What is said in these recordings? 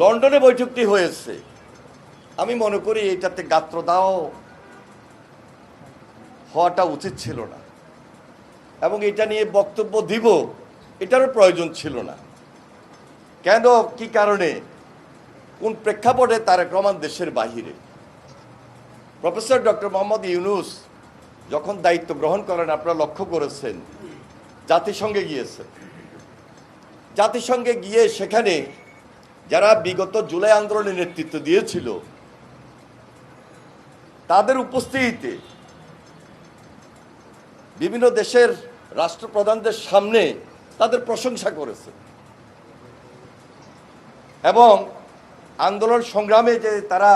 লন্ডনে বৈঠকটি হয়েছে, আমি মনে করি এটাতে গাত্রদাহ হওয়াটা উচিত ছিল না, এবং এটা নিয়ে বক্তব্য দিব এটারও প্রয়োজন ছিল না। কেন, কি কারণে, কোন প্রেক্ষাপটে তারেক রহমান দেশের বাহিরে? প্রফেসর ডক্টর মোহাম্মদ ইউনূস যখন দায়িত্ব গ্রহণ করেন, আপনারা লক্ষ্য করেছেন, জাতিসংঘে গিয়েছেন। জাতিসংঘে গিয়ে সেখানে যারা বিগত জুলাই আন্দোলনে নেতৃত্ব দিয়েছিল তাদের উপস্থিতিতে বিভিন্ন দেশের রাষ্ট্রপ্রধানদের সামনে তাদের প্রশংসা করেছে, এবং আন্দোলন সংগ্রামে যে তারা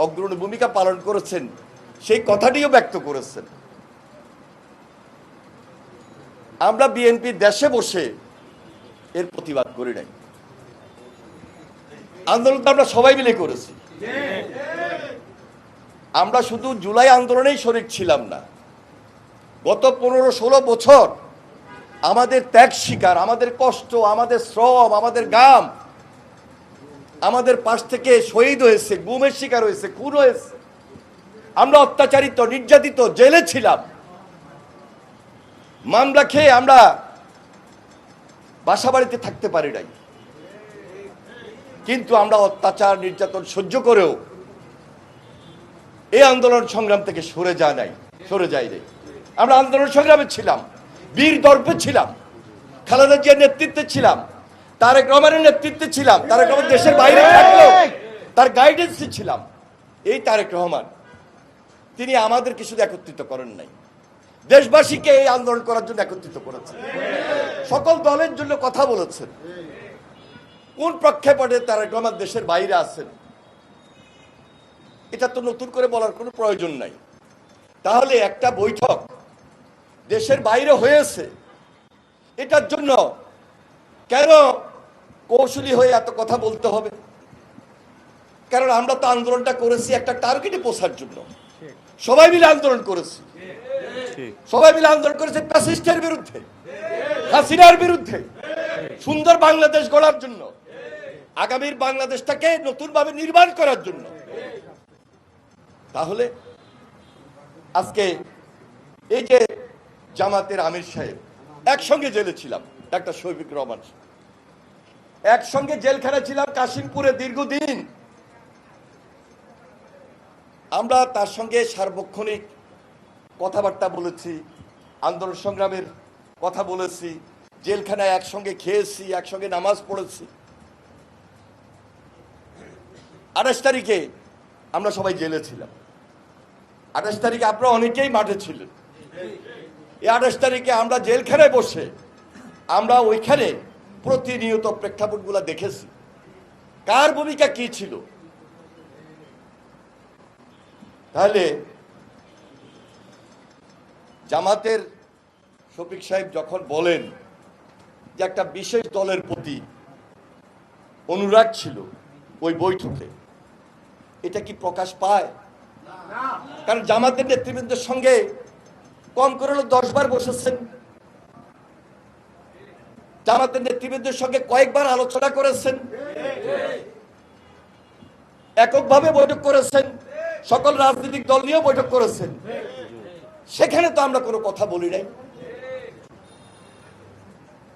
অগ্রণী ভূমিকা পালন করেছেন সেই কথাটিও ব্যক্ত করেছেন। আমরা বিএনপি দেশে বসে এর প্রতিবাদ করি নাই, আন্দোলন তো আমরা সবাই মিলে করেছি। আমরা শুধু জুলাই আন্দোলনেই শরিক ছিলাম না, গত 15-16 বছর আমাদের ত্যাগ শিকার, আমাদের কষ্ট, আমাদের শ্রম, আমাদের ঘাম আমাদের পাশ থেকে শহীদ হয়েছে, গুমের শিকার হয়েছে, খুন হয়েছে। আমরা অত্যাচারিত, নির্যাতিত, জেলে ছিলাম, মামলা খেয়ে আমরা বাসা বাড়িতে থাকতে পারি নাই। কিন্তু আমরা অত্যাচার, নির্যাতন সহ্য করেও এই আন্দোলন সংগ্রাম থেকে সরে যাই নাই। আমরা আন্দোলন সংগ্রামে ছিলাম, বীর দর্পে ছিলাম, খালেদা জিয়ার নেতৃত্বে ছিলাম, তারেক রহমানের নেতৃত্বে ছিলাম। তারেক রহমান দেশের বাইরে থাকলেও তার গাইডেন্সে ছিলাম। এই তারেক রহমান তিনি আমাদেরকে শুধু একত্রিত করেন নাই, দেশবাসীকে এই আন্দোলন করার জন্য একত্রিত করেছেন, সকল দলের জন্য কথা বলেছেন। কোন প্রেক্ষাপটে তারেক রহমান দেশের বাইরে আছেন এটা তো নতুন করে বলার কোনো প্রয়োজন নাই। তাহলে একটা বৈঠক দেশের বাইরে হয়েছে, এটার জন্য কেন কৌশলী হয়ে এত কথা বলতে হবে? কারণ আমরা তো আন্দোলনটা করেছি একটা টার্গেটে পৌঁছার জন্য। সবাই মিলে আন্দোলন করেছি, সবাই মিলে আন্দোলন করেছে ফ্যাসিস্টের বিরুদ্ধে, হাসিনার বিরুদ্ধে, সুন্দর বাংলাদেশ গড়ার জন্য, আগামীর বাংলাদেশটাকে নতুনভাবে নির্মাণ করার জন্য। তাহলে আজকে এই যে জামাতের আমির সাহেব, একসঙ্গে জেলে ছিলাম, ডাক্তার শফিকুর রহমান, একসঙ্গে জেলখানায় ছিলাম কাশিমপুরে দীর্ঘদিন। আমরা তার সঙ্গে সার্বক্ষণিক কথাবার্তা বলেছি, আন্দোলন সংগ্রামের কথা বলেছি, জেলখানায় একসঙ্গে খেয়েছি, একসঙ্গে নামাজ পড়েছি। 28 তারিখে আমরা সবাই জেলে ছিলাম, 28 তারিখে আপনারা অনেকেই মাঠে ছিলেন। এই 28 তারিখে আমরা জেলখানায় বসে আমরা ওইখানে প্রতিনিয়ত প্রেক্ষাপটগুলো দেখেছি, কার ভূমিকা কি ছিল। তাহলে জামাতের শফিক সাহেব যখন বলেন যে একটা বিশেষ দলের প্রতি অনুরাগ ছিল ওই বৈঠকে, এটা কি প্রকাশ পায়? কারণ জামাতের নেতৃবৃন্দের সঙ্গে কম করে 10 বার বসেছেন, জামাতের নেতৃবৃন্দের সঙ্গে কয়েকবার আলোচনা করেছেন, এককভাবে বৈঠক করেছেন, সকল রাজনৈতিক দল নিয়েও বৈঠক করেছেন। সেখানে তো আমরা কোনো কথা বলি নাই।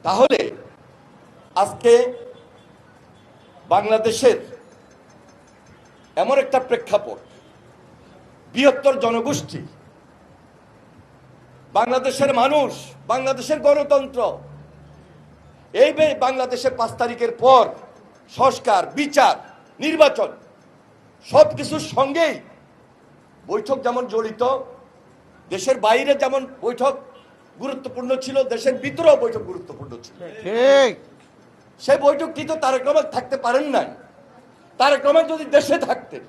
তাহলে আজকে বাংলাদেশের এমন একটা প্রেক্ষাপট, বৃহত্তর জনগোষ্ঠী, বাংলাদেশের মানুষ, বাংলাদেশের গণতন্ত্র, এই বাংলাদেশের 5 তারিখের পর সংস্কার, বিচার, নির্বাচন সবকিছুর সঙ্গেই বৈঠক যেমন জড়িত, দেশের বাইরে যেমন বৈঠক গুরুত্বপূর্ণ ছিল, দেশের ভিতরেও বৈঠক গুরুত্বপূর্ণ ছিল। সেই বৈঠকটি তো তারেক রহমান থাকতে পারেন নাই। তারেক রহমান যদি দেশে থাকতেন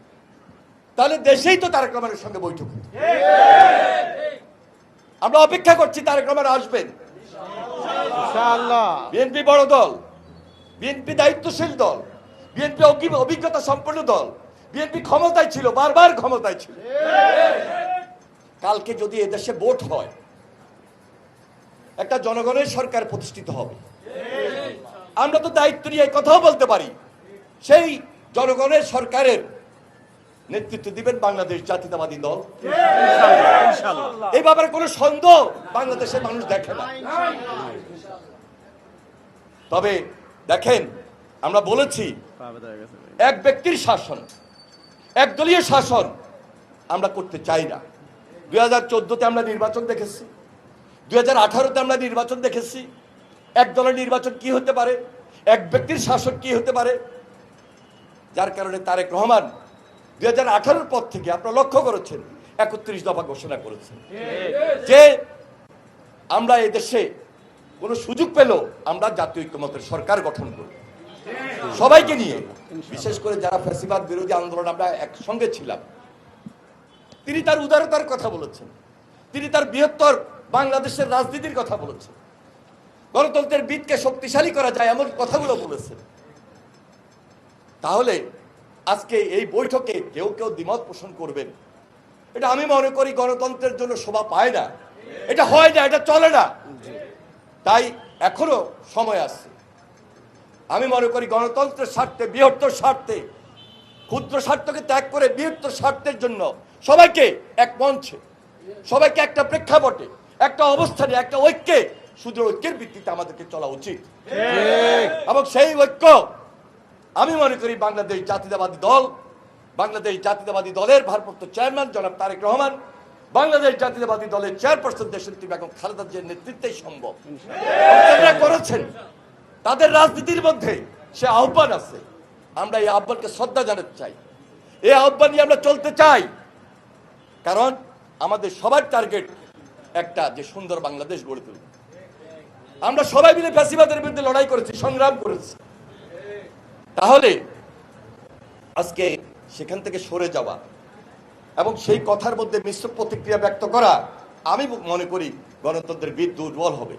তাহলে দেশেই তো তারেক রহমানের সঙ্গে বৈঠক হতো। আমরা অপেক্ষা করছি তারেক রহমান আসবেন ইনশাআল্লাহ। বিএনপি বড় দল, বিএনপি দায়িত্বশীল দল, বিএনপি অভিজ্ঞতা সম্পন্ন দল, বিএনপি ক্ষমতায় ছিল, বারবার ক্ষমতায় ছিল। কালকে যদি এদেশে ভোট হয়, একটা জনগণের সরকার প্রতিষ্ঠিত হবে। আমরা তো দায়িত্ব নিয়ে কথাও বলতে পারি সেই জনগণের সরকারের নেতৃত্ব দিবেন বাংলাদেশ জাতীয়তাবাদী দল। এই ব্যাপারে কোনো সন্দেহ বাংলাদেশের মানুষ দেখে না। তবে দেখেন, আমরা বলেছি এক ব্যক্তির শাসন, একদলীয় শাসন আমরা করতে চাই না। 2014-তে আমরা নির্বাচন দেখেছি, 2018-তে আমরা নির্বাচন দেখেছি। এক দলের নির্বাচন কি হতে পারে, এক ব্যক্তির শাসন কি হতে পারে? যার কারণে তারেক রহমান 2018-র পর থেকে আপনারা লক্ষ্য করেছেন 31 দফা ঘোষণা করেছেন যে আমরা এই দেশে কোনো সুযোগ পেলেও আমরা জাতীয় ঐক্যমতের সরকার গঠন করব, সবাইকে নিয়ে, বিশেষ করে যারা ফ্যাসিবাদ বিরোধী আন্দোলন আমরা একসঙ্গে ছিলাম। তিনি তার উদারতার কথা বলেছেন, তিনি তার বৃহত্তর বাংলাদেশের রাজনীতির কথা বলেছেন, গণতন্ত্রের ভিতকে শক্তিশালী করা যায় এমন কথাগুলো বলেছেন। তাহলে আজকে এই বৈঠকে কেউ কেউ দ্বিমত পোষণ করবেন, এটা আমি মনে করি গণতন্ত্রের জন্য শোভা পায় না, এটা হয় না, এটা চলে না। তাই এখনো সময় আছে। আমি মনে করি গণতন্ত্রের স্বার্থে, বৃহত্তর স্বার্থে, ক্ষুদ্র স্বার্থকে ত্যাগ করে বৃহত্তর স্বার্থের জন্য সবাইকে এক মঞ্চে, সবাইকে একটা প্রেক্ষাপটে, একটা অবস্থানে, একটা ঐক্যে, শুধু ঐক্যের ভিত্তিতে আমাদেরকে চলা উচিত। এবং সেই ঐক্য আমি মনে করি বাংলাদেশ জাতীয়তাবাদী দল, বাংলাদেশ জাতীয়তাবাদী দলের ভারপ্রাপ্ত চেয়ারম্যান জনাব তারেক রহমান, বাংলাদেশ জাতীয়তাবাদী দলের চেয়ারপারসন দেশনেত্রী বেগম খালেদা জিয়ার নেতৃত্বেই সম্ভব। তারা করেছেন, তাদের রাজনীতির মধ্যে সে আহ্বান আছে, আমরা এই আহ্বানকে শ্রদ্ধা জানাতে চাই, এই আহ্বান নিয়ে আমরা চলতে চাই। কারণ আমাদের সবার টার্গেট একটা, যে সুন্দর বাংলাদেশ গড়ে তুলব। আমরা সবাই মিলে ফ্যাসিবাদের বিরুদ্ধে লড়াই করেছি, সংগ্রাম করেছি। তাহলে আজকে সেখান থেকে সরে যাওয়া এবং সেই কথার মধ্যে মিশ্র প্রতিক্রিয়া ব্যক্ত করা, আমি মনে করি গণতন্ত্রের ভিত দুর্বল হবে।